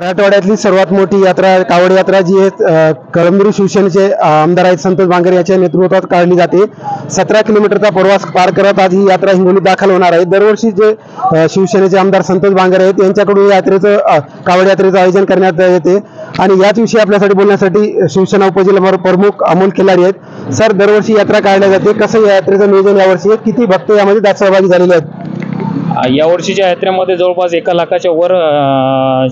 मराठवाड्यातली सर्वात मोठी यात्रा कावड यात्रा जी आहे कळमनुरी शिवसेनेचे आमदार आहेत संतोष बांगर यांच्या नेतृत्वात काढली जाते। 17 किलोमीटरचा प्रवास पार करत आज ही यात्रा हिंगोलीत दाखल होणार आहे। दरवर्षी जे शिवसेनेचे आमदार संतोष बांगर आहेत यांच्याकडून यात्रेचं कावड यात्रेचं आयोजन करण्यात येते आणि याच विषयी आपल्यासाठी बोलण्यासाठी शिवसेना उपजिल्हा प्रमुख अमोल खिलारी आहेत। सर, दरवर्षी यात्रा काढली जाते, कसं या यात्रेचं नियोजन यावर्षी आहे? किती भक्त यामध्ये सहभागी झालेले आहेत? या वर्षीच्या यात्रेमध्ये जवळपास 1 लाखाच्या वर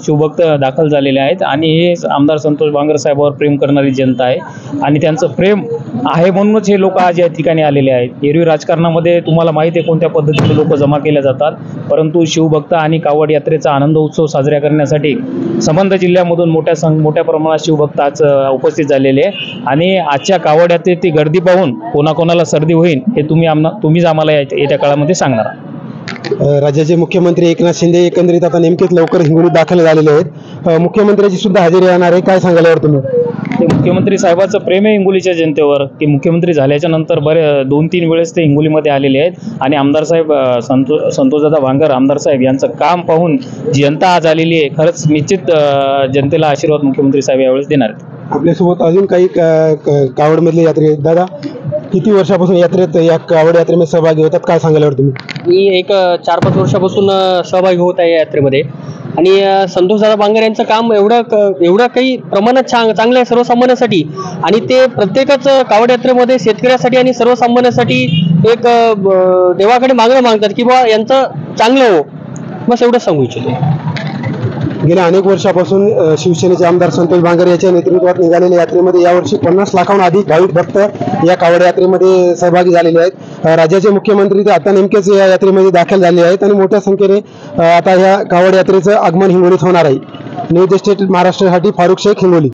शिवभक्त दाखल झालेले आहेत आणि हे आमदार संतोष बांगर साहेबांवर प्रेम करणारी जनता आहे आणि त्यांचं प्रेम आहे म्हणूनच हे लोक आज या ठिकाणी आलेले आहेत। एरवी राजकारणामध्ये तुम्हाला माहिती आहे कोणत्या पद्धतीने लोक जमा केले जातात, परंतु शिवभक्त आणि कावड यात्रेचा आनंद उत्सव साजरा करण्यासाठी संबंध जिल्ह्यामधून मोठ्या प्रमाणात शिवभक्त आज उपस्थित झालेले आहे आणि आजच्या कावड यात्रेची गर्दी पाहून कोणाकोणाला सर्दी होईल हे तुम्हीच आम्हाला येत्या काळामध्ये सांगणार। राज्याचे मुख्यमंत्री एकनाथ शिंदे एकंदरीत आता नेमकेच लवकर हिंगोलीत दाखल झालेले आहेत। मुख्यमंत्र्यांची सुद्धा हजेरी राहणार आहे, काय सांगाल यावर तुम्ही? ते मुख्यमंत्री साहेबांचं प्रेम आहे हिंगोलीच्या जनतेवर। ते मुख्यमंत्री झाल्याच्या नंतर 2-3 वेळेस ते हिंगोलीमध्ये आलेले आहेत आणि आमदार साहेब संतोषदादा बांगर आमदार साहेब यांचं काम पाहून जनता आज आलेली आहे। खरंच निश्चित जनतेला आशीर्वाद मुख्यमंत्री साहेब यावेळेस देणार आहेत। आपल्यासोबत अजून काही कावडमधले यात्री आहेत। दादा, किती वर्षापासून या कावड यात्रेमध्ये सहभागी होतात, काय सांगायला तुम्ही? मी एक 4-5 वर्षापासून सहभागी होत आहे या यात्रेमध्ये आणि संतोषदादा बांगर यांचं काम एवढं काही प्रमाणात चांगलं आहे सर्वसामान्यांसाठी आणि ते प्रत्येकच कावड यात्रेमध्ये शेतकऱ्यासाठी आणि सर्वसामान्यांसाठी एक देवाकडे मागणं मागतात की बा यांचं चांगलं हो, बस एवढंच सांगू इच्छितो। गेल्या अनेक वर्षापासून शिवसेनेचे आमदार संतोष बांगर यांच्या नेतृत्वात निघालेल्या यात्रेमध्ये यावर्षी 50 लाखाहून अधिक भाविक भक्त या कावड यात्रेमध्ये सहभागी झालेले आहेत। राज्याचे मुख्यमंत्री ते आता नेमकेच या यात्रेमध्ये दाखल झाले आहेत आणि मोठ्या संख्येने आता या कावड यात्रेचं आगमन हिंगोलीत होणार आहे। न्यूज एस्टेट महाराष्ट्रासाठी फारुख शेख, हिंगोली।